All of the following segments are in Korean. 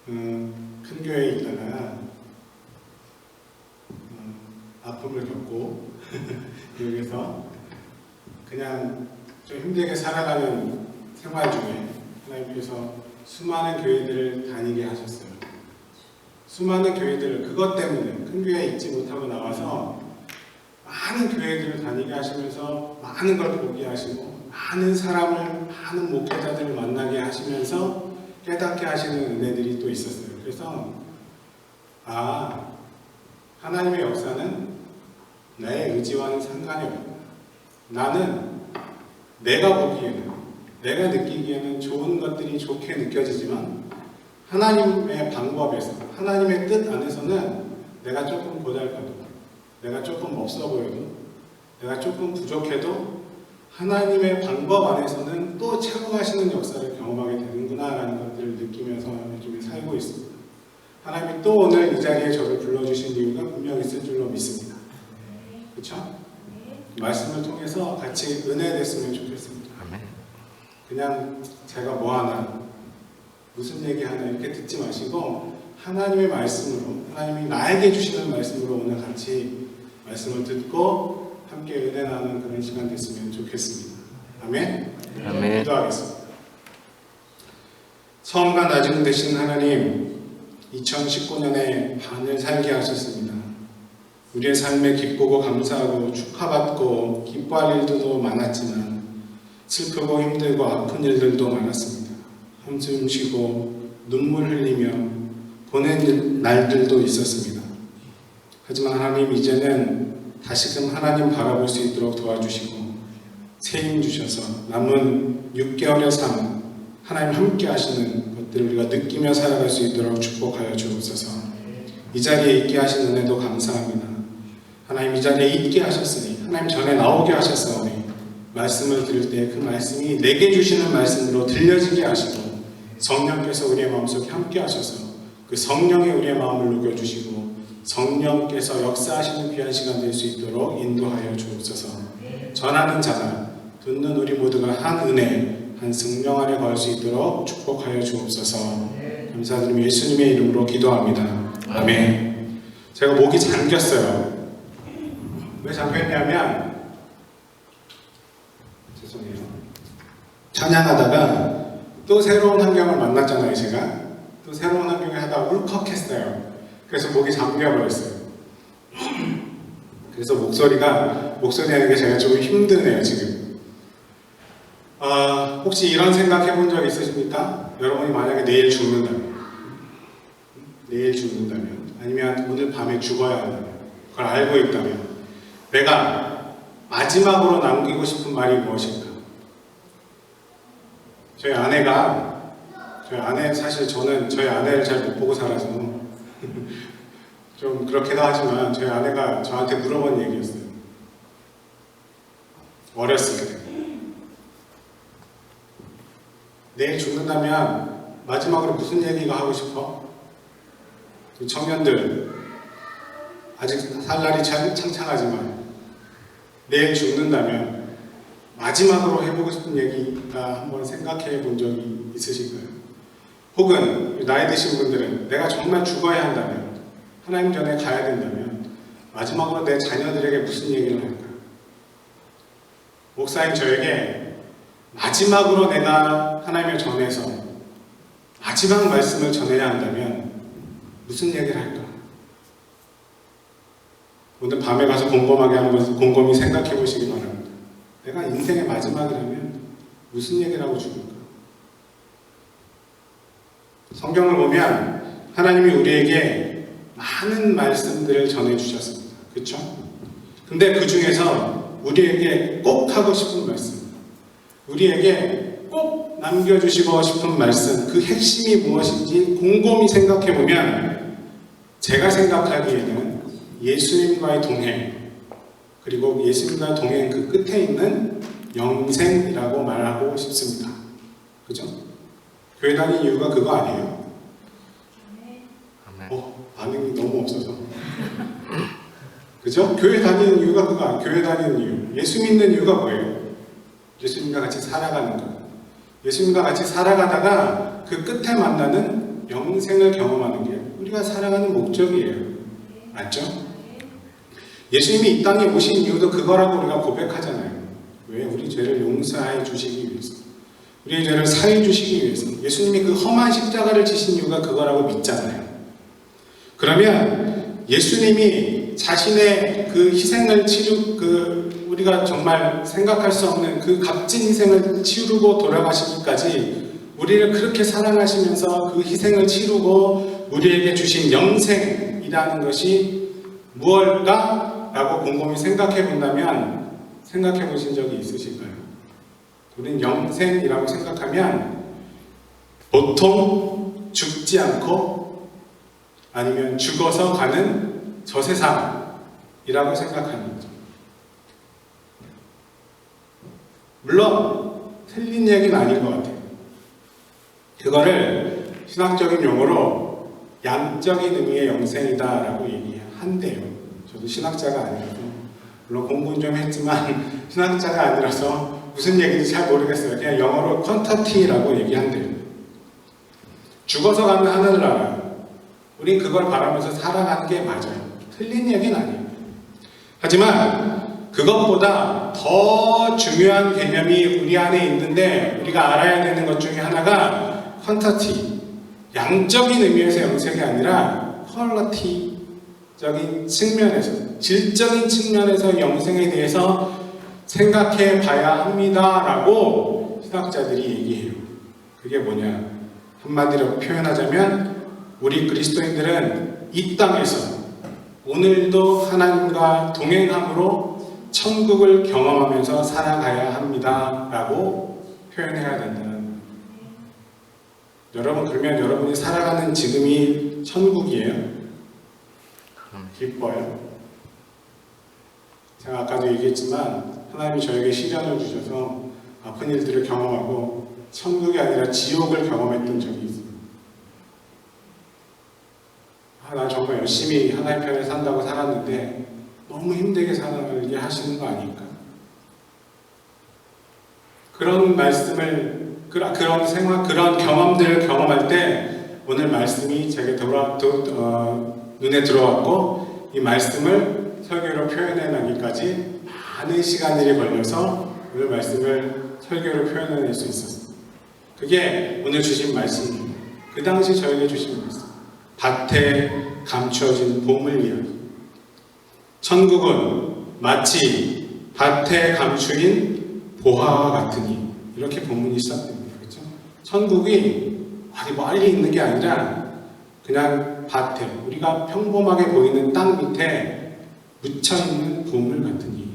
큰 교회에 있다가 아픔을 겪고 여기서 그냥 좀 힘들게 살아가는 생활 중에 하나님께서 수많은 교회들을 다니게 하셨어요. 수많은 교회들을 그것 때문에 큰 교회에 있지 못하고 나와서 많은 교회들을 다니게 하시면서 많은 걸 보게 하시고 많은 사람을, 많은 목회자들을 만나게 하시면서 깨닫게 하시는 은혜들이 또 있었어요. 그래서 하나님의 역사는 나의 의지와는 상관이 없다. 나는 내가 보기에는, 내가 느끼기에는 좋은 것들이 좋게 느껴지지만 하나님의 방법에서, 하나님의 뜻 안에서는 내가 조금 보잘것없고, 내가 조금 없어 보여도, 내가 조금 부족해도 하나님의 방법 안에서는 또 채워가시는 역사를 경험하게 되는구나라는 것들을 느끼면서 요즘에 살고 있습니다. 하나님이 또 오늘 이 자리에 저를 불러주신 이유가 분명 있을 줄로 믿습니다. 그렇죠? 말씀을 통해서 같이 은혜됐으면 좋겠습니다. 그냥 제가 뭐 하나, 무슨 얘기 하나 이렇게 듣지 마시고 하나님의 말씀으로, 하나님이 나에게 주시는 말씀으로 오늘 같이 말씀을 듣고 함께 은혜 나누는 그런 시간 됐으면 좋겠습니다. 아멘? 아멘. 기도하겠습니다. 처음과 나중 되신 하나님, 2019년에 반을 살게 하셨습니다. 우리의 삶에 기쁘고 감사하고 축하받고 기뻐할 일들도 많았지만 슬프고 힘들고 아픈 일들도 많았습니다. 한숨 쉬고 눈물 흘리며 보낸 날들도 있었습니다. 하지만 하나님, 이제는 다시금 하나님 바라볼 수 있도록 도와주시고 새 힘 주셔서 남은 6개월의 삶 하나님 함께 하시는 것들을 우리가 느끼며 살아갈 수 있도록 축복하여 주옵소서. 이 자리에 있게 하신 은혜도 감사합니다. 하나님, 이 자리에 있게 하셨으니, 하나님 전에 나오게 하셨사오니 말씀을 들을 때 그 말씀이 내게 주시는 말씀으로 들려지게 하시고 성령께서 우리의 마음속에 함께 하셔서 그 성령이 우리의 마음을 녹여주시고 성령께서 역사하시는 귀한 시간 될 수 있도록 인도하여 주옵소서. 전하는 자가, 듣는 우리 모두가 한 은혜, 한 성령 안에 거할 수 있도록 축복하여 주옵소서. 감사드리며 예수님의 이름으로 기도합니다. 아멘. 제가 목이 잠겼어요. 왜 잠겼냐면, 죄송해요. 찬양하다가 또 새로운 환경을 만났잖아요. 제가 또 새로운 환경에 하다가 울컥했어요. 그래서 목이 잠겨버렸어요. 그래서 목소리 하는 게 제가 조금 힘드네요 지금. 혹시 이런 생각 해본 적 있으십니까? 여러분이 만약에 내일 죽는다면, 아니면 오늘 밤에 죽어야 한다면, 그걸 알고 있다면 내가 마지막으로 남기고 싶은 말이 무엇일까? 저희 아내, 사실 저는 저희 아내를 잘 못 보고 살아서 좀 그렇기도 하지만 저희 아내가 저한테 물어본 얘기였어요. 어렸을 때. 내일 죽는다면 마지막으로 무슨 얘기가 하고 싶어? 청년들, 아직 살 날이 창창하지만 내일 죽는다면 마지막으로 해보고 싶은 얘기가 한번 생각해 본 적이 있으신가요? 혹은 나이 드신 분들은 내가 정말 죽어야 한다면, 하나님 전에 가야 된다면 마지막으로 내 자녀들에게 무슨 얘기를 할까? 목사님, 저에게 마지막으로 내가 하나님을 전해서 마지막 말씀을 전해야 한다면 무슨 얘기를 할까? 오늘 밤에 가서 곰곰하게 한번 곰곰이 생각해 보시기 바랍니다. 내가 인생의 마지막이라면 무슨 얘기를 하고 죽을까? 성경을 보면 하나님이 우리에게 많은 말씀들을 전해주셨습니다. 그렇죠? 근데 그 중에서 우리에게 꼭 하고 싶은 말씀, 우리에게 꼭 남겨주시고 싶은 말씀, 그 핵심이 무엇인지 곰곰이 생각해보면 제가 생각하기에는 예수님과의 동행, 그리고 예수님과의 동행 그 끝에 있는 영생이라고 말하고 싶습니다. 그죠? 교회 다니는 이유가 그거 아니에요? 반응이 너무 없어서. 그죠? 교회 다니는 이유가 그거 아니에요. 교회 다니는 이유. 예수 믿는 이유가 뭐예요? 예수님과 같이 살아가는 거. 예수님과 같이 살아가다가 그 끝에 만나는 영생을 경험하는 게 우리가 살아가는 목적이에요. 맞죠? 예수님이 이 땅에 오신 이유도 그거라고 우리가 고백하잖아요. 왜? 우리 죄를 용서해 주시기 위해서, 우리의 죄를 사해 주시기 위해서. 예수님이 그 험한 십자가를 지신 이유가 그거라고 믿잖아요. 그러면 예수님이 자신의 그 희생을 우리가 정말 생각할 수 없는 그 값진 희생을 치르고 돌아가시기까지 우리를 그렇게 사랑하시면서 그 희생을 치르고 우리에게 주신 영생이라는 것이 무엇일까? 라고 곰곰이 생각해 본다면 생각해 보신 적이 있으실까요? 우리는 영생이라고 생각하면 보통 죽지 않고 아니면 죽어서 가는 저 세상이라고 생각하는 거죠. 물론 틀린 얘기는 아닌 것 같아요. 그거를 신학적인 용어로 양적인 의미의 영생이다라고 얘기한대요. 저도 신학자가 아니라서, 물론 공부는 좀 했지만 신학자가 아니라서 무슨 얘기인지 잘 모르겠어요. 그냥 영어로 퀀터티라고 얘기한대요. 죽어서 가는 하늘나라, 우린 그걸 바라면서 살아가는 게 맞아요. 틀린 얘기는 아니에요. 하지만 그것보다 더 중요한 개념이 우리 안에 있는데 우리가 알아야 되는 것 중에 하나가 퀀터티, 양적인 의미에서 영생이 아니라 퀄러티적인 측면에서, 질적인 측면에서 영생에 대해서 생각해 봐야 합니다라고 신학자들이 얘기해요. 그게 뭐냐? 한마디로 표현하자면 우리 그리스도인들은 이 땅에서 오늘도 하나님과 동행함으로 천국을 경험하면서 살아가야 합니다라고 표현해야 된다는 거예요. 여러분, 그러면 여러분이 살아가는 지금이 천국이에요? 기뻐요? 제가 아까도 얘기했지만 하나님이 저에게 시련을 주셔서 아픈 일들을 경험하고 천국이 아니라 지옥을 경험했던 적이 있어요. 나 정말 열심히 하나님 편에 산다고 살았는데 너무 힘들게 살게 하시는 거 아닐까? 그런 말씀을, 그런 생활, 그런 경험들을 경험할 때 오늘 말씀이 제게 눈에 들어왔고, 이 말씀을 설교로 표현해 나기까지 많은 시간들이 걸려서 오늘 말씀을 설교로 표현해낼 수 있었어요. 그게 오늘 주신 말씀이에요. 그 당시 저에게 주신 말씀. 밭에 감추어진 보물 이야기. 천국은 마치 밭에 감추인 보화와 같으니, 이렇게 본문이 시작됩니다. 그렇죠? 천국이 어디 멀리 있는 게 아니라 그냥 밭에, 우리가 평범하게 보이는 땅 밑에 묻혀있는 보물 같으니,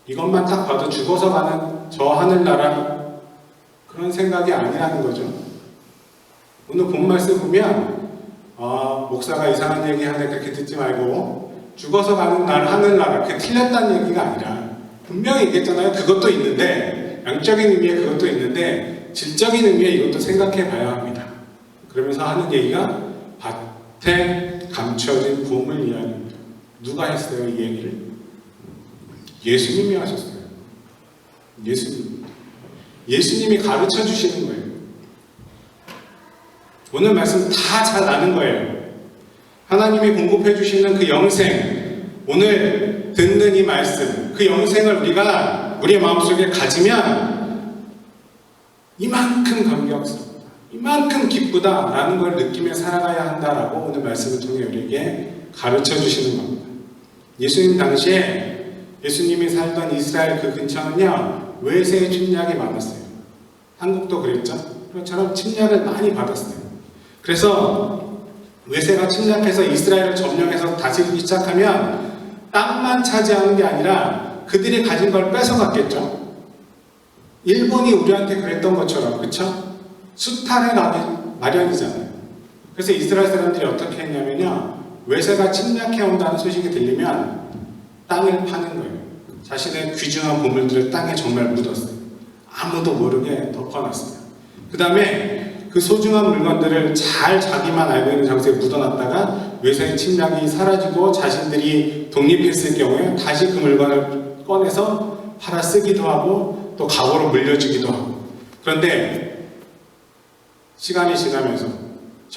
이것만 딱 봐도 죽어서 가는 저 하늘나라 그런 생각이 아니라는 거죠. 오늘 본 말씀 보면 목사가 이상한 얘기 하는데 그렇게 듣지 말고 죽어서 가는 날 하늘나라, 그게 틀렸다는 얘기가 아니라 분명히 얘기했잖아요. 그것도 있는데, 양적인 의미에 그것도 있는데 질적인 의미에 이것도 생각해 봐야 합니다. 그러면서 하는 얘기가 밭에 감춰진 보물 이야기입니다. 누가 했어요, 이 얘기를? 예수님이 하셨어요. 예수님이 가르쳐 주시는 거예요. 오늘 말씀 다 잘 아는 거예요. 하나님이 공급해 주시는 그 영생, 오늘 듣는 이 말씀, 그 영생을 우리가 우리의 마음속에 가지면 이만큼 감격스럽다, 이만큼 기쁘다라는 걸 느끼며 살아가야 한다라고 오늘 말씀을 통해 우리에게 가르쳐 주시는 겁니다. 예수님 당시에 예수님이 살던 이스라엘 그 근처는요, 외세의 침략이 많았어요. 한국도 그랬죠? 그것처럼 침략을 많이 받았어요. 그래서 외세가 침략해서 이스라엘을 점령해서 다스리기 시작하면 땅만 차지하는 게 아니라 그들이 가진 걸 뺏어갔겠죠. 일본이 우리한테 그랬던 것처럼, 그쵸? 수탈해 가기 마련이잖아요. 그래서 이스라엘 사람들이 어떻게 했냐면요, 외세가 침략해 온다는 소식이 들리면 땅을 파는 거예요. 자신의 귀중한 보물들을 땅에 정말 묻었어요. 아무도 모르게 덮어놨어요. 그 다음에 그 소중한 물건들을 잘 자기만 알고 있는 장소에 묻어놨다가 외세의 침략이 사라지고 자신들이 독립했을 경우에 다시 그 물건을 꺼내서 팔아 쓰기도 하고 또 갑오로 물려주기도 하고. 그런데 시간이 지나면서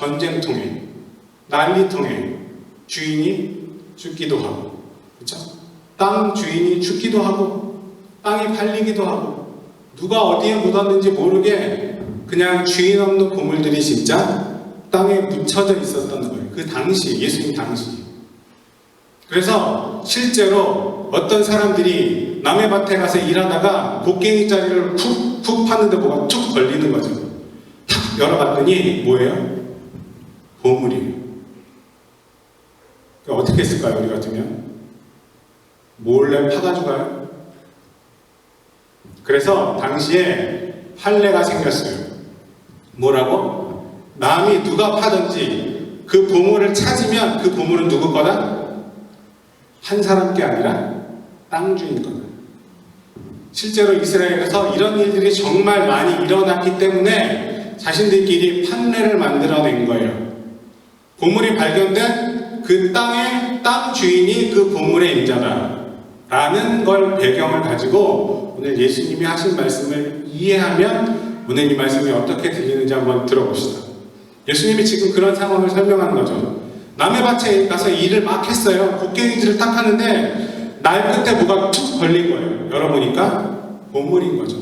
전쟁통에, 난리통에 주인이 죽기도 하고, 그렇죠? 땅 주인이 죽기도 하고, 땅이 팔리기도 하고, 누가 어디에 묻었는지 모르게 그냥 주인 없는 보물들이 진짜 땅에 묻혀져 있었던 거예요. 그 당시, 예수님 당시. 그래서 실제로 어떤 사람들이 남의 밭에 가서 일하다가 곡괭이 자리를 푹 파는데 뭐가 툭 걸리는 거죠. 탁 열어봤더니 뭐예요? 보물이에요. 어떻게 했을까요, 우리 같으면? 몰래 파가지고 가요? 그래서 당시에 판례가 생겼어요. 뭐라고? 남이 누가 파든지 그 보물을 찾으면 그 보물은 누구 거다? 한 사람 게 아니라 땅 주인 거다. 실제로 이스라엘에서 이런 일들이 정말 많이 일어났기 때문에 자신들끼리 판례를 만들어낸 거예요. 보물이 발견된 그 땅의 땅 주인이 그 보물의 임자다 라는 걸 배경을 가지고 오늘 예수님이 하신 말씀을 이해하면 오늘 이 말씀이 어떻게 들리는지 한번 들어봅시다. 예수님이 지금 그런 상황을 설명하는 거죠. 남의 밭에 가서 일을 막 했어요. 곡괭이질을 딱 하는데 날 끝에 뭐가 툭 걸린 거예요. 열어보니까 보물인 거죠.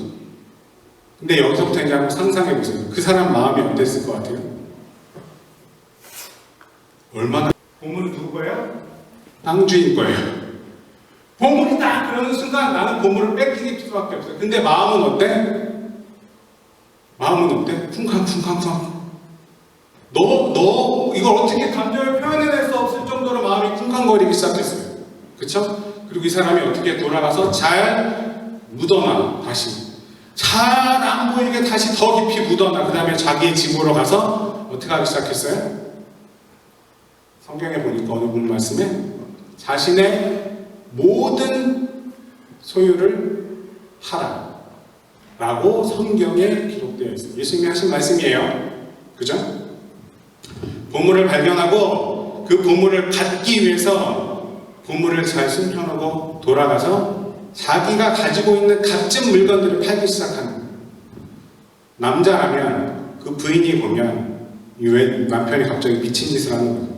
근데 여기서부터 이제 한번 상상해 보세요. 그 사람 마음이 어땠을 것 같아요? 얼마나? 보물은 누구 거예요? 땅 주인 거예요. 보물이다! 그러는 순간 나는 보물을 뺏길 수밖에 없어요. 근데 마음은 어때? 마음은 어때? 쿵쾅쿵쾅쿵. 너 이걸 어떻게 감정을 표현해낼 수 없을 정도로 마음이 쿵쾅거리기 시작했어요. 그쵸? 그리고 이 사람이 어떻게 돌아가서 잘 묻어놔, 다시. 잘 안 보이게 다시 더 깊이 묻어놔. 그 다음에 자기의 집으로 가서 어떻게 하기 시작했어요? 성경에 보니까 어느 분 말씀에 자신의 모든 소유를 하라 라고 성경에 기록되어 있어요. 예수님이 하신 말씀이에요. 그죠? 보물을 발견하고 그 보물을 갖기 위해서 보물을 잘 숨겨놓고 돌아가서 자기가 가지고 있는 값진 물건들을 팔기 시작하는 거예요. 남자라면 그 부인이 보면 왜 남편이 갑자기 미친 짓을 하는 거예요.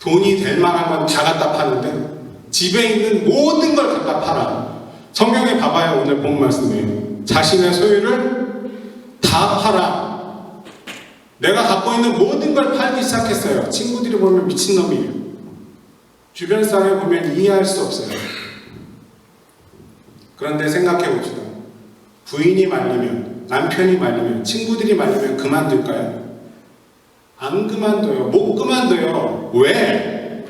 돈이 될 만한 건 다 갖다 파는데 집에 있는 모든 걸 갖다 팔아. 성경에 봐봐요. 오늘 본 말씀에 자신의 소유를 다 팔아. 내가 갖고 있는 모든 걸 팔기 시작했어요. 친구들이 보면 미친놈이에요. 주변 사람이 보면 이해할 수 없어요. 그런데 생각해 봅시다. 부인이 말리면, 남편이 말리면, 친구들이 말리면 그만둘까요? 안 그만둬요. 못 그만둬요. 왜?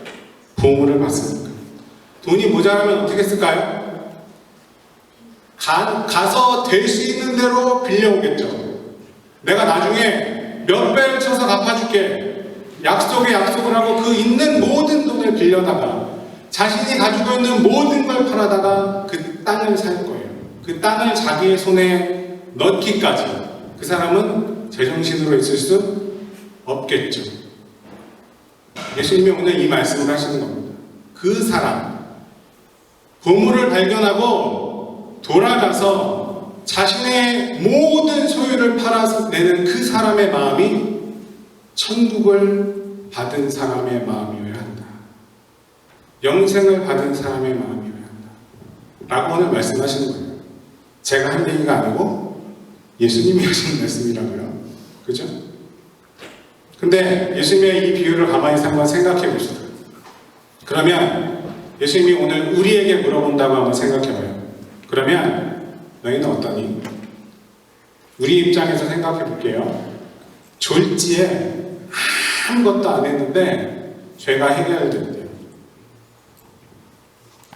보물을 봤으니까. 돈이 모자라면 어떻게 쓸까요? 가서 될 수 있는 대로 빌려오겠죠. 내가 나중에 몇 배를 쳐서 갚아줄게. 약속에 약속을 하고 그 있는 모든 돈을 빌려다가 자신이 가지고 있는 모든 걸 팔아다가 그 땅을 살 거예요. 그 땅을 자기의 손에 넣기까지 그 사람은 제정신으로 있을 수 없겠죠. 예수님이 오늘 이 말씀을 하시는 겁니다. 그 사람, 보물을 발견하고 돌아가서 자신의 모든 소유를 팔아내는 그 사람의 마음이 천국을 받은 사람의 마음이어야 한다. 영생을 받은 사람의 마음이어야 한다. 라고 오늘 말씀하시는 거예요. 제가 한 얘기가 아니고 예수님이 하시는 말씀이라고요. 그죠? 근데 예수님의 이 비유를 가만히 한번 생각해 봅시다. 그러면 예수님이 오늘 우리에게 물어본다고 한번 생각해 봐요. 그러면 너희는 어떠니? 우리 입장에서 생각해 볼게요. 졸지에 아무것도 안 했는데 죄가 해결됐대요.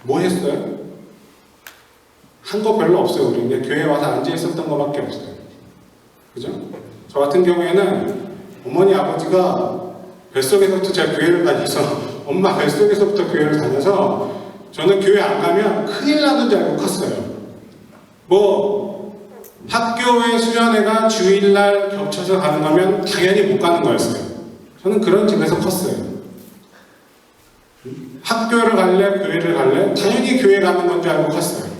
뭐 했어요? 한 거 별로 없어요. 우리 그냥 교회에 와서 앉아 있었던 거밖에 없어요. 그죠? 저 같은 경우에는 어머니 아버지가 뱃속에서부터 제가 교회를 다녀서 엄마 뱃속에서부터 교회를 다녀서 저는 교회 안 가면 큰일 나는 줄 알고 컸어요. 학교에 수련회가 주일날 겹쳐서 가는 거면 당연히 못 가는 거였어요. 저는 그런 집에서 컸어요. 학교를 갈래? 교회를 갈래? 당연히 교회 가는 건 줄 알고 컸어요.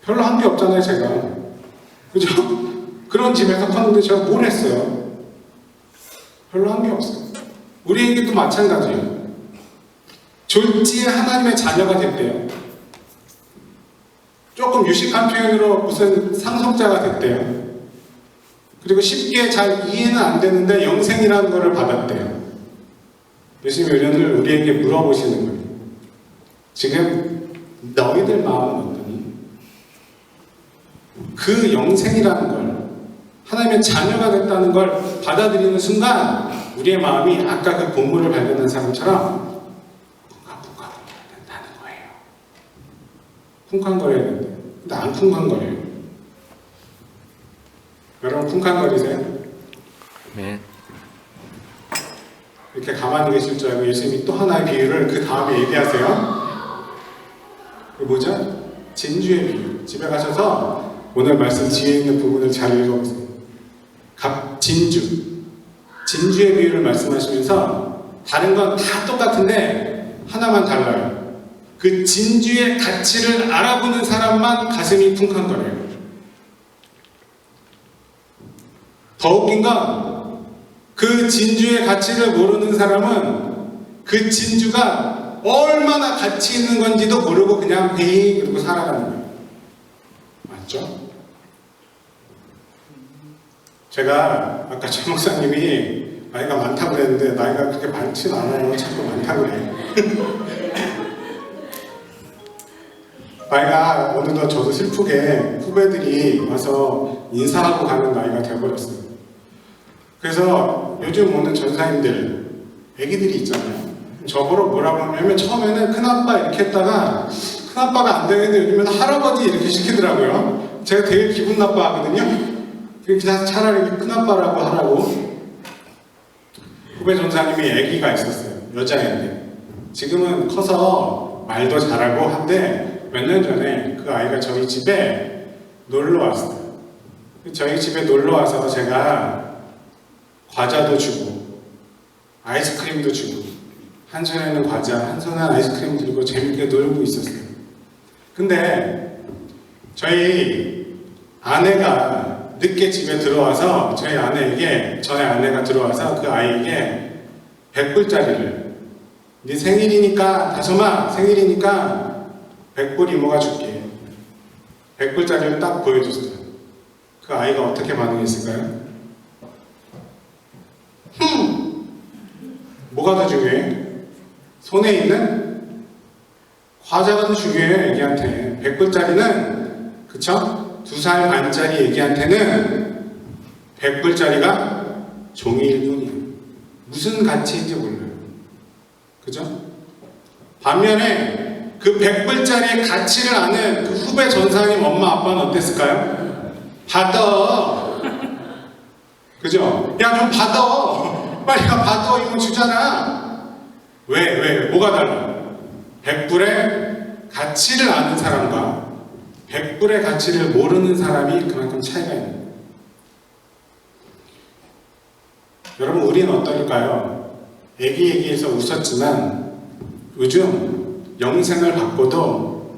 별로 한 게 없잖아요, 제가. 그죠? 그런 집에서 컸는데 제가 뭘 했어요? 별로 한 게 없어요. 우리에게도 마찬가지예요. 졸지에 하나님의 자녀가 됐대요. 조금 유식한 표현으로 무슨 상속자가 됐대요. 그리고 쉽게 잘 이해는 안 되는데 영생이라는 것을 받았대요. 예수님이 오늘 우리에게 물어보시는 거예요. 지금 너희들 마음은 어떠니? 그 영생이라는 걸, 하나님의 자녀가 됐다는 걸 받아들이는 순간 우리의 마음이 아까 그 보물을 발견한 사람처럼 쿵쾅쿵쾅 된다는 거예요. 쿵쾅거려야 된대요. 근데 안 쿵쾅거려요. 여러분 쿵쾅거리세요? 네. 이렇게 가만히 계실 줄 알고 예수님이 또 하나의 비유를 그 다음에 얘기하세요. 그 뭐죠? 진주의 비유. 집에 가셔서 오늘 말씀 뒤에 있는 부분을 잘 읽어보세요. 진주의 비유를 말씀하시면서 다른 건 다 똑같은데 하나만 달라요. 그 진주의 가치를 알아보는 사람만 가슴이 쿵쾅거려요. 더 웃긴 건 그 진주의 가치를 모르는 사람은 그 진주가 얼마나 가치 있는 건지도 모르고 그냥 헤이 그러고 살아가는 거예요. 맞죠? 제가 아까 최 목사님이 나이가 많다고 그랬는데 나이가 그렇게 많지는 않아요. 자꾸 많다고 그래요. 나이가 어느덧 저도 슬프게 후배들이 와서 인사하고 가는 나이가 되어버렸어요. 그래서 요즘 오는 전사님들, 애기들이 있잖아요. 저보러 뭐라고 하냐면 처음에는 큰아빠 이렇게 했다가 큰아빠가 안 되는데 요즘엔 할아버지 이렇게 시키더라고요. 제가 되게 기분 나빠하거든요. 그냥 차라리 큰아빠라고 하라고. 후배 전사님이 애기가 있었어요. 여자애인데. 지금은 커서 말도 잘하고 한데 몇 년 전에 그 아이가 저희 집에 놀러 왔어요. 저희 집에 놀러 와서 제가 과자도 주고 아이스크림도 주고 한 손에는 과자, 한 손에는 아이스크림 들고 재밌게 놀고 있었어요. 근데 저희 아내가 늦게 집에 들어와서 저희 아내가 들어와서 그 아이에게 100불짜리를 네 생일이니까 다솜아 생일이니까 100불 이모가 줄게. 100불짜리를 딱 보여줬어요. 그 아이가 어떻게 반응했을까요? 뭐가 더 중요해? 손에 있는 과자가 더 중요해요. 애기한테 100불짜리는 그쵸? 2살 반짜리 애기한테는 100불짜리가 종이일 뿐이에요. 무슨 가치인지 몰라요. 그죠? 반면에 그 100불짜리의 가치를 아는 그 후배 전사님 엄마 아빠는 어땠을까요? 받아. 그죠? 야 좀 받아. 빨리 가 받아. 이거 주잖아. 왜? 뭐가 달라? 100불의 가치를 아는 사람과 100불의 가치를 모르는 사람이 그만큼 차이가 있는 거예요. 여러분 우리는 어떨까요? 애기에서 웃었지만 요즘 영생을 받고도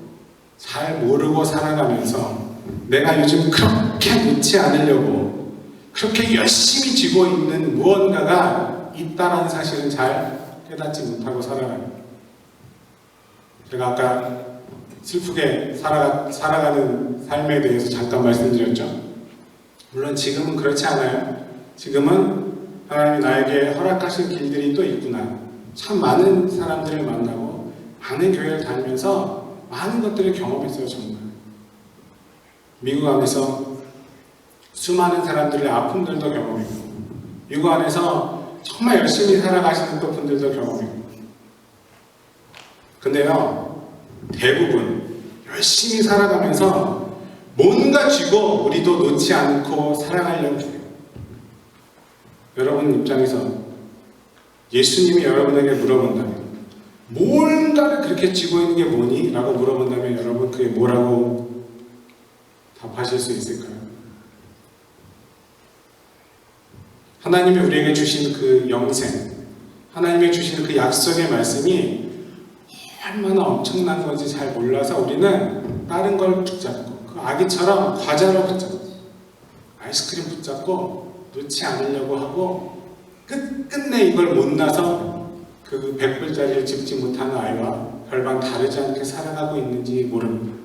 잘 모르고 살아가면서 내가 요즘 그렇게 놓지 않으려고 그렇게 열심히 쥐고 있는 무언가가 있다는 사실은 잘 깨닫지 못하고 살아가요. 제가 아까 슬프게 살아가는 삶에 대해서 잠깐 말씀드렸죠. 물론 지금은 그렇지 않아요. 지금은 하나님이 나에게 허락하신 길들이 또 있구나. 참 많은 사람들을 만나고 많은 교회를 다니면서 많은 것들을 경험했어요. 정말 미국 안에서 수많은 사람들의 아픔들도 경험했고 미국 안에서 정말 열심히 살아가시는 또 분들도 경험했고 근데요 대부분 열심히 살아가면서 뭔가 쥐고 우리도 놓지 않고 살아가려고 해요. 여러분 입장에서 예수님이 여러분에게 물어본다면 뭔가를 그렇게 쥐고 있는 게 뭐니? 라고 물어본다면 여러분 그게 뭐라고 답하실 수 있을까요? 하나님이 우리에게 주신 그 영생, 하나님이 주신 그 약속의 말씀이 얼마나 엄청난 건지 잘 몰라서 우리는 다른 걸 붙잡고 그 아기처럼 과자를 붙잡고 아이스크림 붙잡고 놓지 않으려고 하고 끝끝내 이걸 못 나서 그 100불짜리를 집지 못하는 아이와 별반 다르지 않게 살아가고 있는지 모릅니다.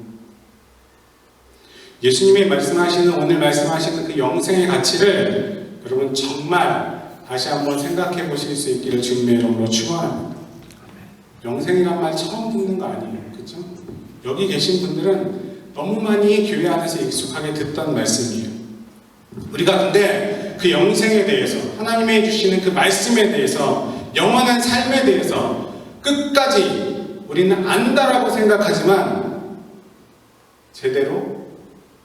예수님이 말씀하시는, 오늘 말씀하시는 그 영생의 가치를 여러분 정말 다시 한번 생각해 보실 수 있기를 주님의 이름으로 축원합니다. 영생이란 말 처음 듣는 거 아니에요, 그렇죠? 여기 계신 분들은 너무 많이 교회 안에서 익숙하게 듣던 말씀이에요. 우리가 근데 그 영생에 대해서, 하나님이 주시는 그 말씀에 대해서, 영원한 삶에 대해서 끝까지 우리는 안다라고 생각하지만 제대로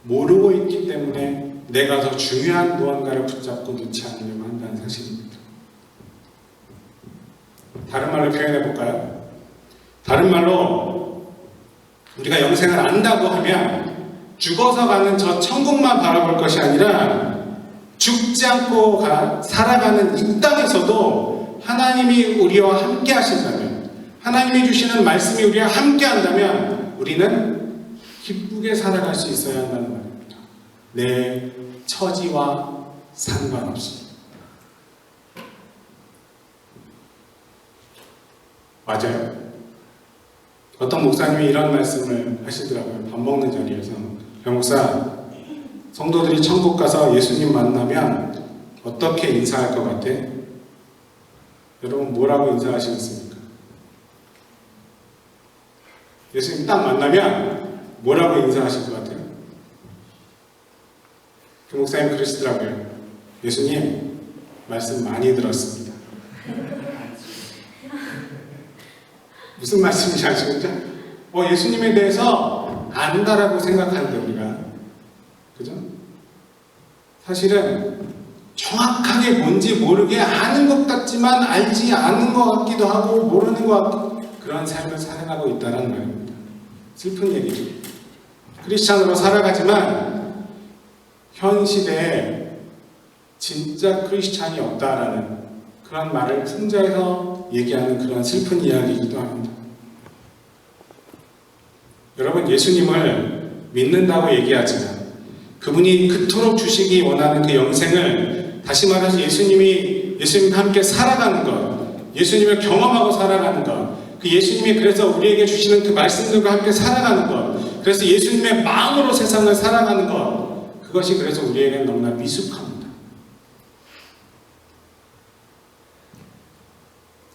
모르고 있기 때문에 내가 더 중요한 무언가를 붙잡고 놓지 않으려고 한다는 사실입니다. 다른 말로 표현해 볼까요? 다른 말로 우리가 영생을 안다고 하면 죽어서 가는 저 천국만 바라볼 것이 아니라 죽지 않고 살아가는 이 땅에서도 하나님이 우리와 함께 하신다면, 하나님이 주시는 말씀이 우리와 함께 한다면 우리는 기쁘게 살아갈 수 있어야 한다는 말입니다. 내 처지와 상관없이. 맞아요. 어떤 목사님이 이런 말씀을 하시더라고요. 밥 먹는 자리에서. 목사, 성도들이 천국 가서 예수님 만나면 어떻게 인사할 것 같아? 여러분 뭐라고 인사하시겠습니까? 예수님 딱 만나면 뭐라고 인사하실 것 같아요? 그 목사님 그러시더라고요. 예수님 말씀 많이 들었습니다. 무슨 말씀인지 아시겠죠? 예수님에 대해서 안다라고 생각하는데 우리가, 그죠? 사실은 정확하게 뭔지 모르게 아는 것 같지만 알지 않은 것 같기도 하고 모르는 것 같고 그런 삶을 살아가고 있다는 말입니다. 슬픈 얘기죠. 크리스찬으로 살아가지만 현 시대에 진짜 크리스찬이 없다라는 그런 말을 풍자해서 얘기하는 그런 슬픈 이야기이기도 합니다. 여러분, 예수님을 믿는다고 얘기하지만 그분이 그토록 주시기 원하는 그 영생을, 다시 말해서 예수님과 함께 살아가는 것, 예수님을 경험하고 살아가는 것, 그 예수님이 그래서 우리에게 주시는 그 말씀들과 함께 살아가는 것, 그래서 예수님의 마음으로 세상을 살아가는 것, 그것이 그래서 우리에게는 너무나 미숙합니다.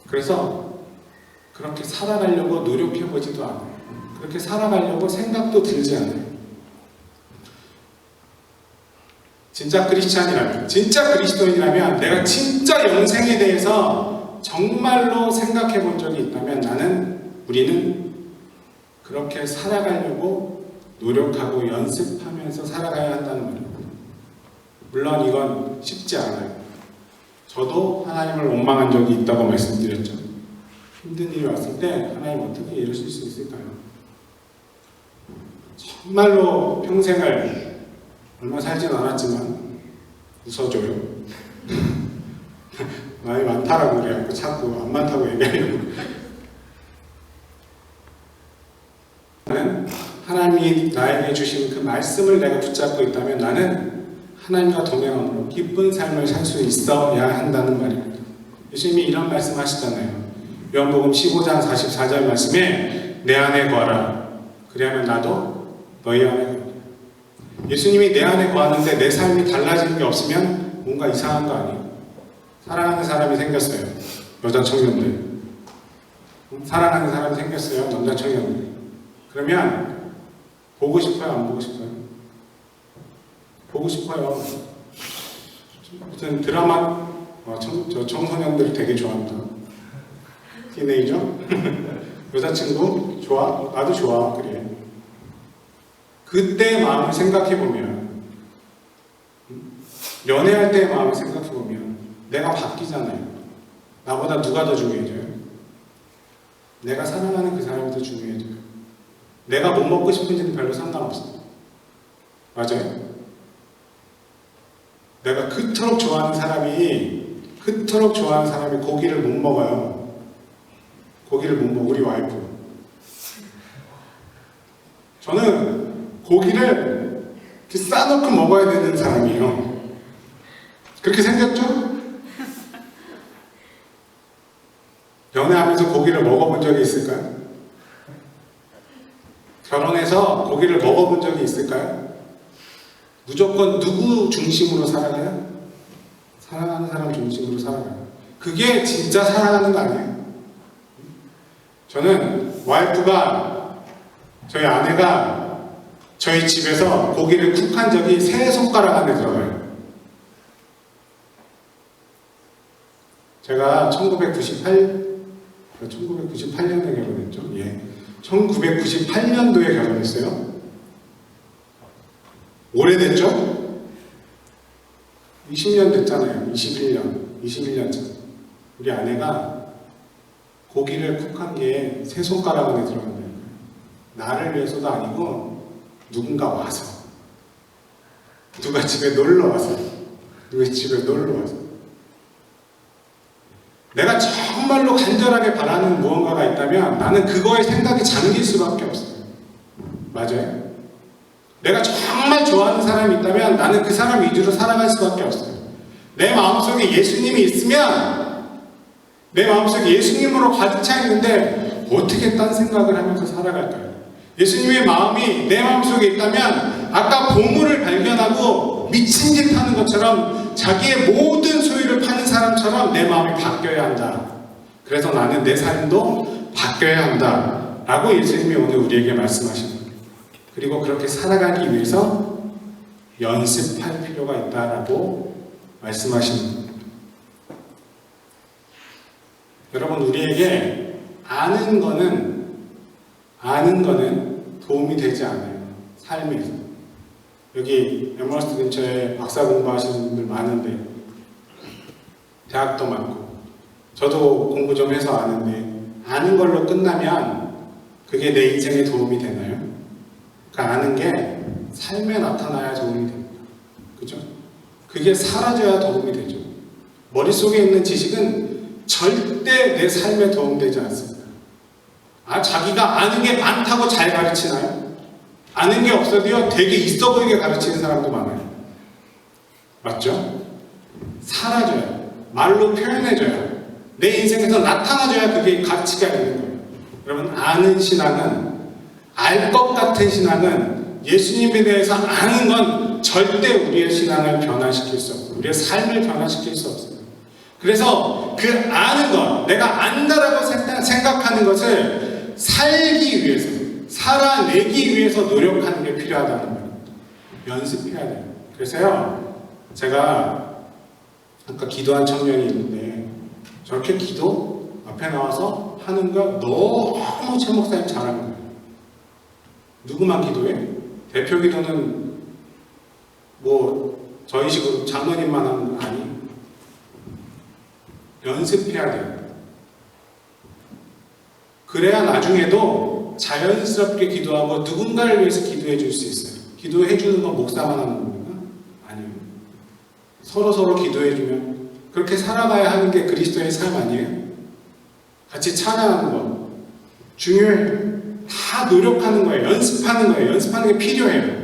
그래서 그렇게 살아가려고 노력해보지도 않아요. 그렇게 살아가려고 생각도 들지 않아요. 진짜 크리스찬이라면, 진짜 그리스도인이라면, 내가 진짜 영생에 대해서 정말로 생각해 본 적이 있다면 우리는 그렇게 살아가려고 노력하고 연습하면서 살아가야 한다는 말입니다. 물론 이건 쉽지 않아요. 저도 하나님을 원망한 적이 있다고 말씀드렸죠. 힘든 일이 왔을 때 하나님 어떻게 이러실 수 있을까요? 정말로 평생을 얼마 살진 않았지만 웃어줘요. 많이 많다라고 그래갖고 자꾸 안 많다고 얘기하려고. 나는 하나님이 나에게 주신 그 말씀을 내가 붙잡고 있다면 나는 하나님과 동행함으로 기쁜 삶을 살 수 있어야 한다는 말입니다. 예수님이 이런 말씀 하시잖아요. 요한복음 15장 44절 말씀에 내 안에 거하라. 그리하면 나도 너희 안에 거하라. 예수님이 내 안에 거하는데 내 삶이 달라지는 게 없으면 뭔가 이상한 거 아니에요? 사랑하는 사람이 생겼어요. 여자 청년들. 사랑하는 사람이 생겼어요. 남자 청년들. 그러면 보고 싶어요? 안 보고 싶어요? 보고 싶어요. 무슨 드라마, 저 청소년들 되게 좋아합니다. 티네이저? 여자친구? 좋아? 나도 좋아. 그래. 그때의 마음을 생각해보면, 연애할 때의 마음을 생각해보면 내가 바뀌잖아요. 나보다 누가 더 중요해져요? 내가 사랑하는 그 사람이 더 중요해져요. 내가 뭐 먹고 싶은지는 별로 상관없어요. 맞아요? 내가 그토록 좋아하는 사람이 고기를 못 먹어요. 고기를 못 먹어, 우리 와이프. 저는 고기를 이렇게 싸놓고 먹어야 되는 사람이에요. 그렇게 생겼죠? 연애하면서 고기를 먹어본 적이 있을까요? 결혼해서 고기를 먹어본 적이 있을까요? 무조건 누구 중심으로 살아가요? 사랑하는 사람 중심으로 살아가요. 그게 진짜 사랑하는 거 아니에요? 저는 와이프가, 저희 아내가 저희 집에서 고기를 쿡한 적이 3손가락 안에 들어가요. 제가 1998년에 결혼했죠. 예. 1998년도에 결혼했어요. 오래됐죠? 20년 됐잖아요. 21년 전. 우리 아내가 고기를 쿡한 게 3손가락 안에 들어간다는 거예요. 나를 위해서도 아니고 누군가 와서, 누가 집에 놀러 와서, 내가 정말로 간절하게 바라는 무언가가 있다면 나는 그거에 생각이 잠길 수밖에 없어요. 맞아요? 내가 정말 좋아하는 사람이 있다면 나는 그 사람 위주로 살아갈 수밖에 없어요. 내 마음속에 예수님이 있으면, 내 마음속에 예수님으로 가득 차 있는데 어떻게 딴 생각을 하면서 살아갈까요? 예수님의 마음이 내 마음속에 있다면 아까 보물을 발견하고 미친 짓 하는 것처럼 자기의 모든 소유를 파는 사람처럼 내 마음이 바뀌어야 한다. 그래서 나는 내 삶도 바뀌어야 한다 라고 예수님이 오늘 우리에게 말씀하십니다. 그리고 그렇게 살아가기 위해서 연습할 필요가 있다라고 말씀하십니다. 여러분, 우리에게 아는 거는 도움이 되지 않아요. 삶에서. 여기 에머러스트 근처에 박사 공부하시는 분들 많은데, 대학도 많고, 저도 공부 좀 해서 아는데, 아는 걸로 끝나면 그게 내 인생에 도움이 되나요? 그 아는 게 삶에 나타나야 도움이 됩니다. 그죠? 그게 사라져야 도움이 되죠. 머릿속에 있는 지식은 절대 내 삶에 도움되지 않습니다. 자기가 아는 게 많다고 잘 가르치나요? 아는 게 없어도요, 되게 있어 보이게 가르치는 사람도 많아요. 맞죠? 사라져요. 말로 표현해줘요. 내 인생에서 나타나줘야 그게 가치가 있는 거예요. 여러분, 아는 신앙은, 알 것 같은 신앙은, 예수님에 대해서 아는 건 절대 우리의 신앙을 변화시킬 수 없어요. 우리의 삶을 변화시킬 수 없어요. 그래서 그 아는 것, 내가 안다라고 생각하는 것을 살기 위해서, 살아내기 위해서 노력하는 게 필요하다는 거예요. 연습해야 돼요. 그래서요, 제가 아까 기도한 청년이 있는데 저렇게 기도 앞에 나와서 하는 거 너무 최 목사님 잘하는 거예요. 누구만 기도해? 대표 기도는 뭐 저희 식으로 장로님만 하는 거 아니에요. 연습해야 돼요. 그래야 나중에도 자연스럽게 기도하고 누군가를 위해서 기도해 줄 수 있어요. 기도해 주는 건 목사만 하는 겁니까? 아니에요. 서로 기도해 주면 그렇게 살아가야 하는 게 그리스도의 삶 아니에요? 같이 찬양하는 거 중요해요. 다 노력하는 거예요. 연습하는 거예요. 연습하는 게 필요해요.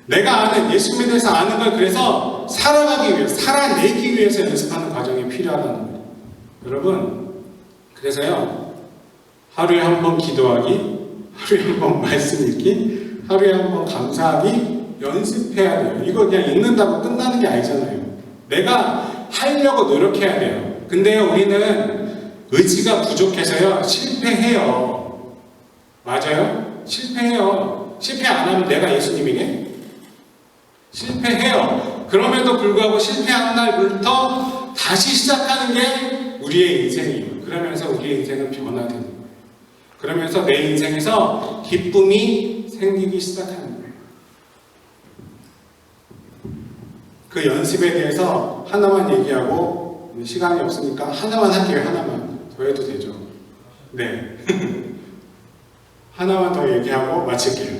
내가 아는, 예수님에 대해서 아는 걸 그래서 살아가기 위해서, 살아내기 위해서 연습하는 과정이 필요하다는 거예요. 여러분, 그래서요, 하루에 한 번 기도하기, 하루에 한 번 말씀 읽기, 하루에 한 번 감사하기, 연습해야 돼요. 이거 그냥 읽는다고 끝나는 게 아니잖아요. 내가 하려고 노력해야 돼요. 근데 우리는 의지가 부족해서요, 실패해요. 맞아요? 실패해요. 실패 안 하면 내가 예수님이게? 실패해요. 그럼에도 불구하고 실패한 날부터 다시 시작하는 게 우리의 인생이에요. 그러면서 우리의 인생은 변화되는 거예요. 그러면서 내 인생에서 기쁨이 생기기 시작하는 거예요. 그 연습에 대해서 하나만 얘기하고, 시간이 없으니까 하나만 할게요. 하나만. 더 해도 되죠? 네. 하나만 더 얘기하고 마칠게요.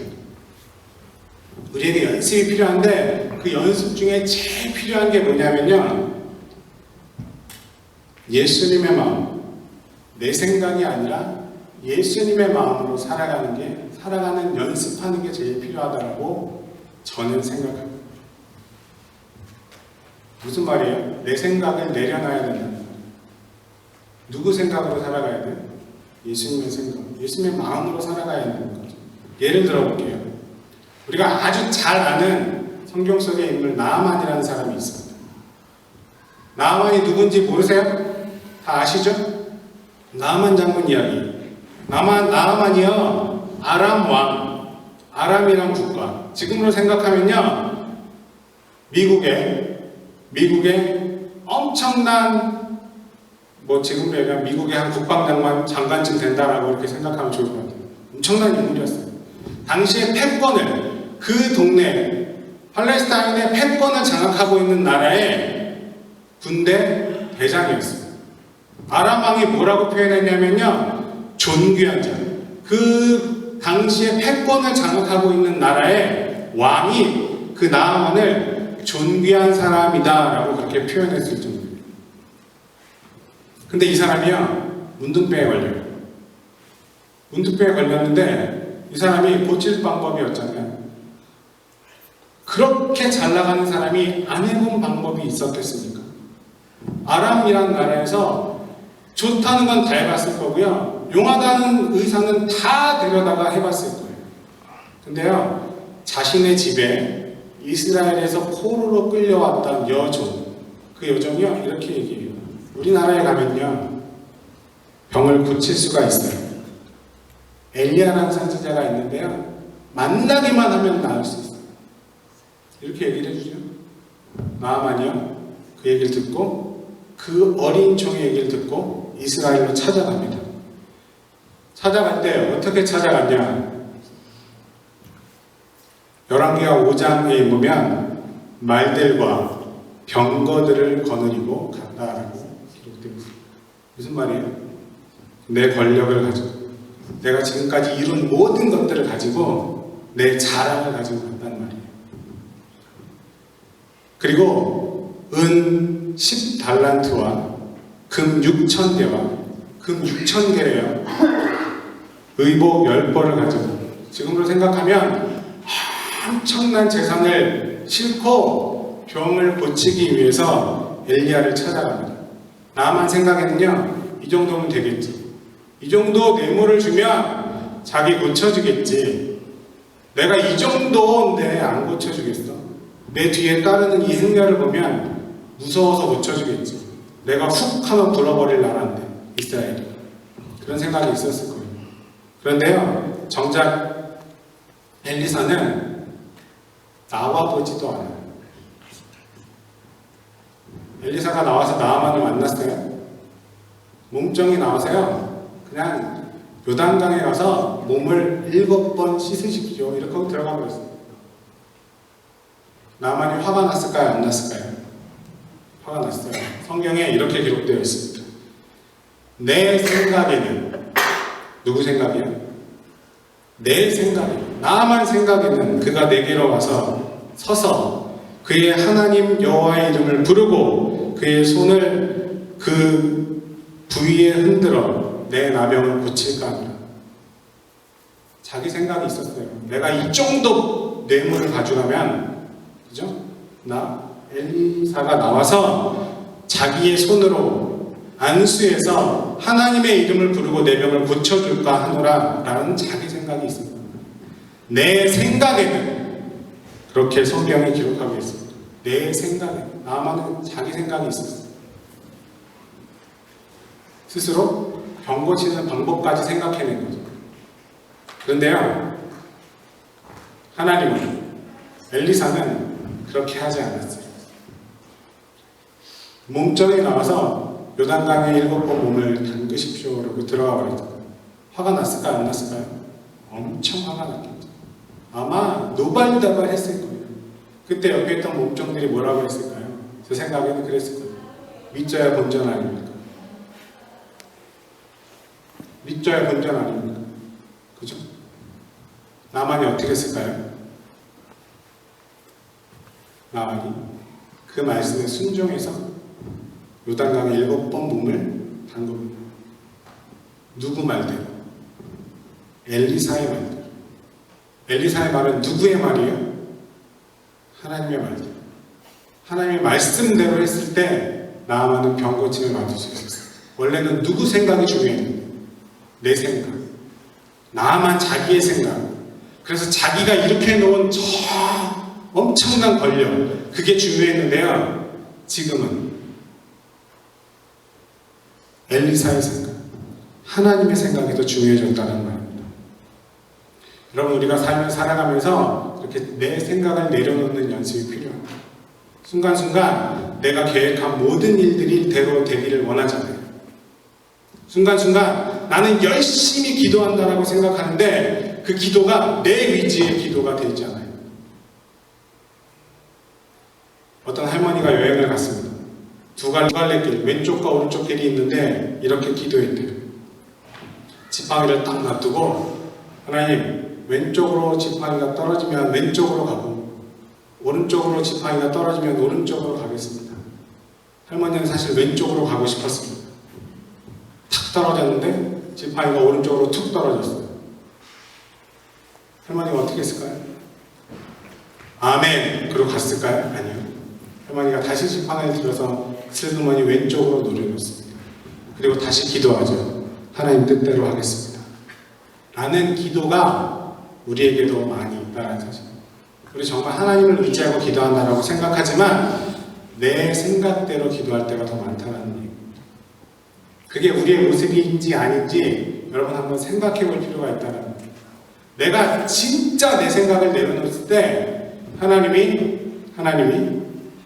우리에게 연습이 필요한데 그 연습 중에 제일 필요한 게 뭐냐면요, 예수님의 마음, 내 생각이 아니라 예수님의 마음으로 살아가는 연습하는 게 제일 필요하다고 저는 생각합니다. 무슨 말이에요? 내 생각을 내려놔야 된다는 거예요. 누구 생각으로 살아가야 돼요? 예수님의 생각, 예수님의 마음으로 살아가야 되는 거죠. 예를 들어볼게요. 우리가 아주 잘 아는 성경 속의 인물 나아만이라는 사람이 있습니다. 나아만이 누군지 모르세요? 다 아시죠? 나아만 장군 이야기. 나아만이요, 아람 왕, 아람이란 국가. 지금으로 생각하면요, 미국의 엄청난, 지금으로 얘기하면 미국의 한 국방장관쯤 된다라고 이렇게 생각하면 좋을 것 같아요. 엄청난 인물이었어요. 당시에 패권을, 그 동네, 팔레스타인의 패권을 장악하고 있는 나라의 군대 대장이었어요. 아람 왕이 뭐라고 표현했냐면요, 존귀한 자. 그 당시에 패권을 장악하고 있는 나라의 왕이 그 나아만을 존귀한 사람이다 라고 그렇게 표현했을 정도예요. 근데 이 사람이요, 문둥병에 걸려요. 문둥병에 걸렸는데 이 사람이 고칠 방법이 없잖아요. 그렇게 잘 나가는 사람이 안 해본 방법이 있었겠습니까? 아람이란 나라에서 좋다는 건 다 해봤을 거고요, 용하다는 의사는 다 데려다가 해봤을 거예요. 근데요, 자신의 집에 이스라엘에서 포로로 끌려왔던 여종, 그 여종이요, 이렇게 얘기해요. 우리나라에 가면요, 병을 고칠 수가 있어요. 엘리야라는 선지자가 있는데요, 만나기만 하면 나을 수 있어요. 이렇게 얘기를 해주죠. 나아만이요, 그 얘기를 듣고, 그 어린 종의 얘기를 듣고 이스라엘로 찾아갑니다. 찾아갈 때 어떻게 찾아갔냐? 열왕기하 5장에 보면 말들과 병거들을 거느리고 갔다라고 기록되어 있습니다. 무슨 말이에요? 내 권력을 가지고, 내가 지금까지 이룬 모든 것들을 가지고 내 자랑을 가지고 간단 말이에요. 그리고 은 10달란트와 금 6,000개와 금 6,000개래요. 의복 10벌을 가지고, 지금으로 생각하면 엄청난 재산을 싣고 병을 고치기 위해서 엘리야를 찾아갑니다. 나만 생각에는요, 이 정도면 되겠지. 이 정도 뇌물을 주면 자기 고쳐주겠지. 내가 이 정도인데 안 고쳐주겠어. 내 뒤에 따르는 이 행렬을 보면 무서워서 고쳐주겠지. 내가 훅 하면 불어버릴 나라인데, 이스라엘이. 그런 생각이 있었을 거예요. 그런데요, 정작 엘리사는 나와보지도 않아요. 엘리사가 나와서 나아만을 만났어요. 몸종이 나와서요, 그냥 요단강에 가서 몸을 7번 씻으십시오, 이렇게 하고 들어가 버렸어요. 나아만이 화가 났을까요? 안 났을까요? 화가 났어요. 성경에 이렇게 기록되어 있습니다. 내 생각에는, 누구 생각이요? 내 생각에, 나만 생각에는 그가 내게로 와서 서서 그의 하나님 여호와의 이름을 부르고 그의 손을 그 부위에 흔들어 내 나병을 고칠까 하니라. 자기 생각이 있었어요. 내가 이 정도 뇌물을 가져가면, 그죠? 엘리사가 나와서 자기의 손으로 안수해서 하나님의 이름을 부르고 내 병을 고쳐줄까 하노라 라는 자기 생각이 있습니다. 내 생각에는, 그렇게 성경이 기록하고 있습니다. 내 생각에, 나만은 자기 생각이 있었어요. 스스로 병 고치는 방법까지 생각해낸 거죠. 그런데요, 하나님은, 엘리사는 그렇게 하지 않았어요. 몸종이 나와서 요단강에 7번 몸을 담그십시오 라고 들어가 버렸죠. 화가 났을까요? 안 났을까요? 엄청 화가 났겠죠. 아마 노발다발 했을 거예요. 그때 옆에 있던 몸종들이 뭐라고 했을까요? 제 생각에는 그랬을 거예요. 믿져야 본전 아닙니까? 믿져야 본전 아닙니까? 그죠? 나만이 어떻게 했을까요? 나만이 그 말씀에 순종해서 요단강에 7번 몸을 담굽니다. 누구 말대로? 엘리사의 말대로. 엘리사의 말은 누구의 말이에요? 하나님의 말대로. 하나님의 말씀대로 했을 때 나아만은 병 고침을 받을 수 있었어요. 원래는 누구 생각이 중요했는데? 내 생각. 나만 자기의 생각. 그래서 자기가 이렇게 놓은 저 엄청난 권력, 그게 중요했는데요. 지금은 엘리사의 생각, 하나님의 생각이 더 중요해졌다는 말입니다. 여러분, 우리가 삶을 살아가면서 이렇게 내 생각을 내려놓는 연습이 필요합니다. 순간순간 내가 계획한 모든 일들이 대로 되기를 원하잖아요. 순간순간 나는 열심히 기도한다라고 생각하는데 그 기도가 내 위지의 기도가 되지 않아요. 어떤 할머니가 여행을 갔습니다. 두 갈래길, 왼쪽과 오른쪽 길이 있는데 이렇게 기도했대요. 지팡이를 딱 놔두고, 하나님, 왼쪽으로 지팡이가 떨어지면 왼쪽으로 가고 오른쪽으로 지팡이가 떨어지면 오른쪽으로 가겠습니다. 할머니는 사실 왼쪽으로 가고 싶었습니다. 탁 떨어졌는데 지팡이가 오른쪽으로 툭 떨어졌어요. 할머니가 어떻게 했을까요? 아멘! 그러고 갔을까요? 아니요. 할머니가 다시 지팡이를 들어서 슬그머니 왼쪽으로 노려놓습니다. 그리고 다시 기도하죠. 하나님 뜻대로 하겠습니다. 라는 기도가 우리에게도 많이 있다는 사실. 우리 정말 하나님을 의지하고 기도한다고 생각하지만 내 생각대로 기도할 때가 더 많다는 얘기입니다. 그게 우리의 모습인지 아닌지 여러분 한번 생각해 볼 필요가 있다는 겁니다. 내가 진짜 내 생각을 내려놓을 때 하나님이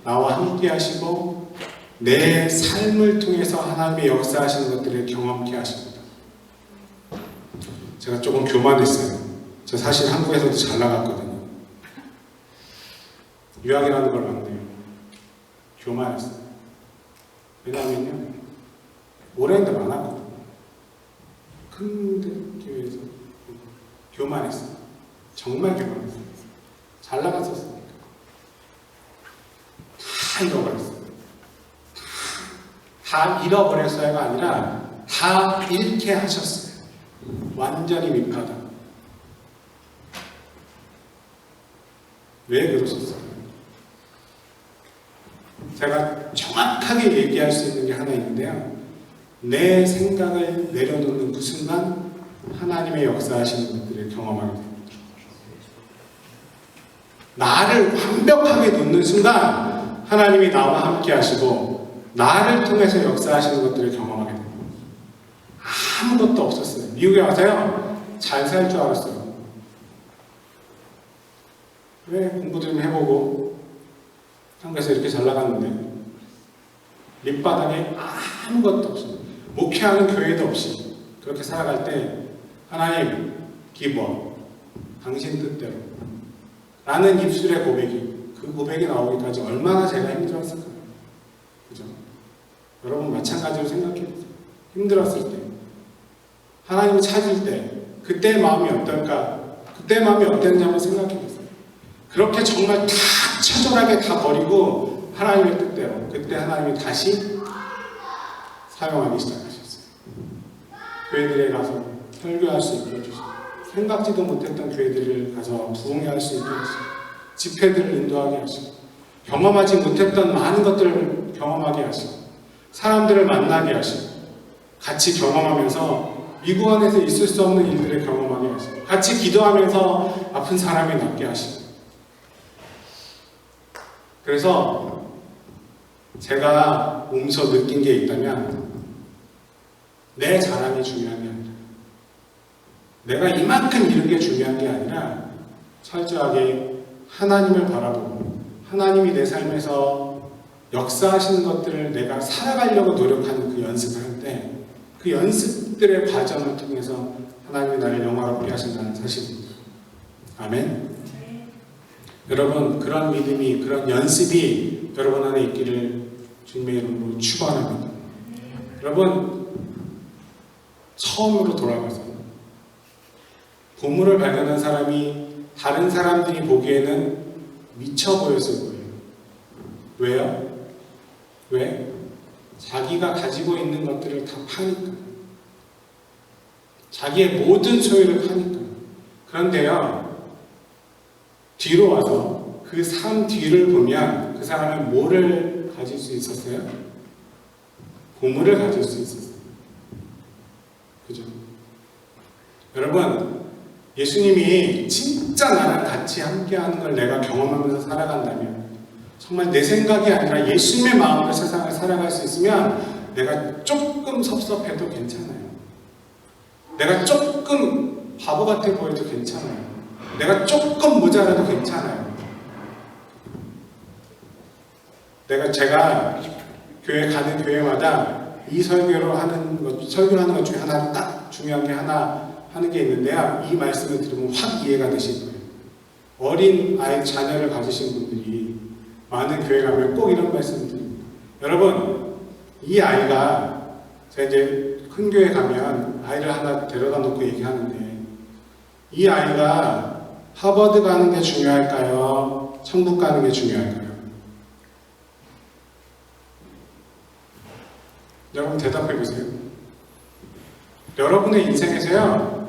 나와 함께 하시고 내 삶을 통해서 하나님의 역사하시는 것들을 경험케 하십니다. 제가 조금 교만했어요. 저 사실 한국에서도 잘 나갔거든요. 유학이라는 걸 막네요. 교만했어요. 왜냐하면요, 오랜 데 많았거든요. 근데 교회에서 교만했어요. 정말 교만했어요. 잘 나갔었으니까. 다 잃어버렸어요. 다 잃어버렸어요가 아니라 다 잃게 하셨어요. 완전히 밑바닥. 왜 그러셨어요? 제가 정확하게 얘기할 수 있는 게 하나 있는데요. 내 생각을 내려놓는 그 순간 하나님의 역사하시는 것들을 경험하게 됩니다. 나를 완벽하게 놓는 순간 하나님이 나와 함께 하시고 나를 통해서 역사하시는 것들을 경험하게 됩니다. 아무것도 없었어요. 미국에 와서요, 잘 살 줄 알았어요. 왜 공부도 좀 해보고 한국에서 이렇게 잘 나갔는데 밑바닥에 아무것도 없어요. 목회하는 교회도 없이 그렇게 살아갈 때 하나님, 기버, 당신 뜻대로 라는 입술의 고백이, 그 고백이 나오기까지 얼마나 제가 힘들었을까요? 그죠? 여러분 마찬가지로 생각해보세요. 힘들었을 때, 하나님을 찾을 때 그때의 마음이 어떨까? 그때의 마음이 어땠는지 한번 생각해보세요. 그렇게 정말 다 처절하게 다 버리고 하나님의 뜻대로, 그때 하나님이 다시 사용하기 시작하셨어요. 교회들에 가서 설교할 수 있게 해주시고, 생각지도 못했던 교회들을 가서 부흥회 할 수 있게 해주시고, 집회들을 인도하게 하시고, 경험하지 못했던 많은 것들을 경험하게 하시고, 사람들을 만나게 하시고, 같이 경험하면서 미국 안에서 있을 수 없는 일들을 경험하게 하시고, 같이 기도하면서 아픈 사람이 낫게 하시고. 그래서 제가 몸소 느낀 게 있다면 내 자랑이 중요한 게 아니라, 내가 이만큼 이룬 게 중요한 게 아니라 철저하게 하나님을 바라보고 하나님이 내 삶에서 역사하시는 것들을 내가 살아가려고 노력하는 그 연습을 할 때 그 연습들의 과정을 통해서 하나님이 나를 영화롭게 하신다는 사실입니다. 아멘. 여러분, 그런 믿음이, 그런 연습이 여러분 안에 있기를 주님의 이름으로 축원합니다. 여러분, 처음으로 돌아가서 보물을 발견한 사람이 다른 사람들이 보기에는 미쳐 보였을 거예요. 왜요? 왜? 자기가 가지고 있는 것들을 다 파니까. 자기의 모든 소유를 파니까. 그런데요, 뒤로 와서 그 산 뒤를 보면 그 사람은 뭐를 가질 수 있었어요? 보물을 가질 수 있었어요. 여러분, 예수님이 진짜 나랑 같이 함께하는 걸 내가 경험하면서 살아간다면, 정말 내 생각이 아니라 예수님의 마음으로 세상을 살아갈 수 있으면 내가 조금 섭섭해도 괜찮아요. 내가 조금 바보 같아 보여도 괜찮아요. 내가 조금 모자라도 괜찮아요. 제가 교회 가는 교회마다 이 설교하는 것 중에 하나 딱 중요한 게 하나 하는 게 있는데요. 이 말씀을 들으면 확 이해가 되실 거예요. 어린 아이 자녀를 가지신 분들이 많은 교회 가면 꼭 이런 말씀을 드립니다. 여러분, 이 아이가 제가 이제 큰 교회 가면 아이를 하나 데려다 놓고 얘기하는데, 이 아이가 하버드 가는 게 중요할까요? 천국 가는 게 중요할까요? 여러분 대답해 보세요. 여러분의 인생에서요,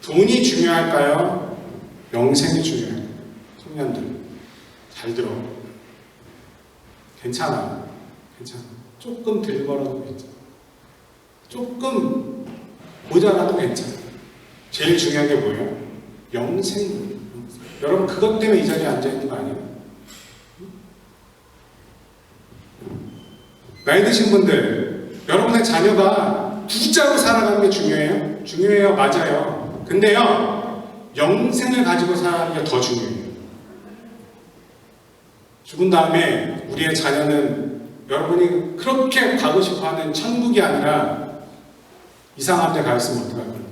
돈이 중요할까요? 영생이 중요할까요? 청년들 잘 들어. 괜찮아. 조금 덜 벌어도 괜찮아. 조금 모자라도 괜찮아. 제일 중요한 게 뭐예요? 영생이에요. 여러분 그것 때문에 이 자리에 앉아 있는 거 아니에요? 나이 드신 분들, 여러분의 자녀가 부자로 살아가는 게 중요해요? 중요해요. 맞아요. 근데요, 영생을 가지고 살아가는 게 더 중요해요. 죽은 다음에 우리의 자녀는 여러분이 그렇게 가고 싶어하는 천국이 아니라 이상한 데 가 있으면 어떡할 거예요?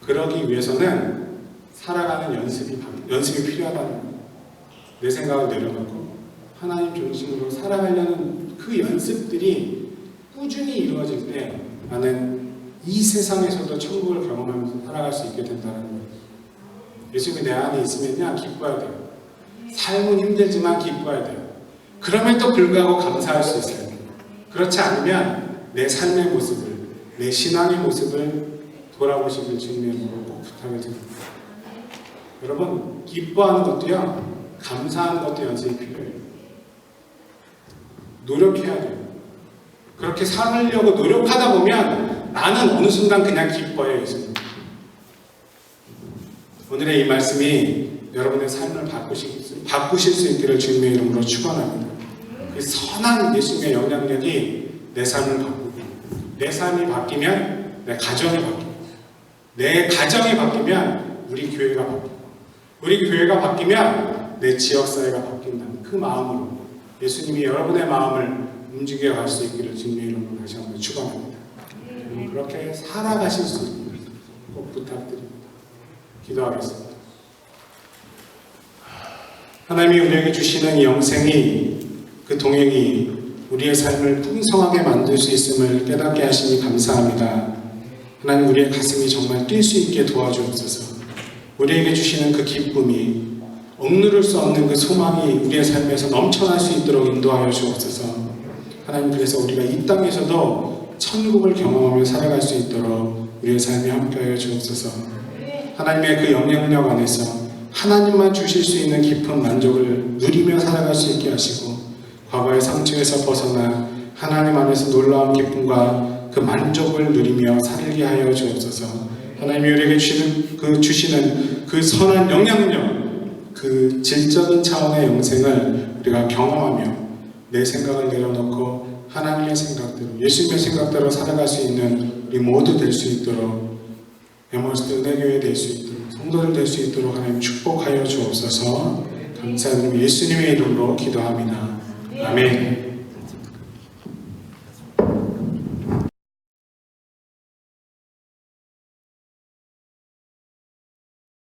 그러기 위해서는 살아가는 연습이 필요하다는 거예요. 내 생각을 내려놓고 하나님 중심으로 살아가려는 그 연습들이 꾸준히 이루어질 때 나는 이 세상에서도 천국을 경험하면서 살아갈 수 있게 된다는 거예요. 예수님이 내 안에 있으면요, 기뻐야 돼요. 삶은 힘들지만 기뻐야 돼요. 그럼에도 불구하고 감사할 수 있어요. 그렇지 않으면 내 삶의 모습을, 내 신앙의 모습을 돌아보시길 주님의 이름으로 꼭 부탁을 드립니다. 여러분, 기뻐하는 것도요, 감사하는 것도 연습이 필요해요. 노력해야 돼요. 그렇게 살려고 노력하다 보면 나는 어느 순간 그냥 기뻐요. 예수님. 오늘의 이 말씀이 여러분의 삶을 바꾸실 수 있기를 주님의 이름으로 축원합니다. 그 선한 예수님의 영향력이 내 삶을 바꾸고, 내 삶이 바뀌면 내 가정이 바뀌고, 내 가정이 바뀌면 우리 교회가 바뀌고, 우리 교회가 바뀌면 내 지역사회가 바뀐다는 그 마음으로 예수님이 여러분의 마음을 움직여 갈 수 있기를 주님의 이름으로 다시 한번 축원합니다. 그렇게 살아가실 수 있기를 꼭 부탁드립니다. 기도하겠습니다. 하나님이 우리에게 주시는 이 영생이, 그 동행이 우리의 삶을 풍성하게 만들 수 있음을 깨닫게 하시니 감사합니다. 하나님, 우리의 가슴이 정말 뛸 수 있게 도와주옵소서. 우리에게 주시는 그 기쁨이, 억누를 수 없는 그 소망이 우리의 삶에서 넘쳐날 수 있도록 인도하여 주옵소서. 하나님, 그래서 우리가 이 땅에서도 천국을 경험하며 살아갈 수 있도록 우리의 삶에 함께하여 주옵소서. 하나님의 그 영향력 안에서 하나님만 주실 수 있는 깊은 만족을 누리며 살아갈 수 있게 하시고, 과거의 상처에서 벗어나 하나님 안에서 놀라운 기쁨과 그 만족을 누리며 살게 하여 주옵소서. 하나님이 우리에게 주시는 그 선한 영향력, 그 질적인 차원의 영생을 우리가 경험하며 내 생각을 내려놓고 하나님의 생각대로, 예수님의 생각대로 살아갈 수 있는 우리 모두 될 수 있도록, 에머스트 은혜교회 될 수 있도록, 성도들 될 수 있도록 하나님 축복하여 주옵소서. 감사드리며 예수님의 이름으로 기도합니다. 아멘.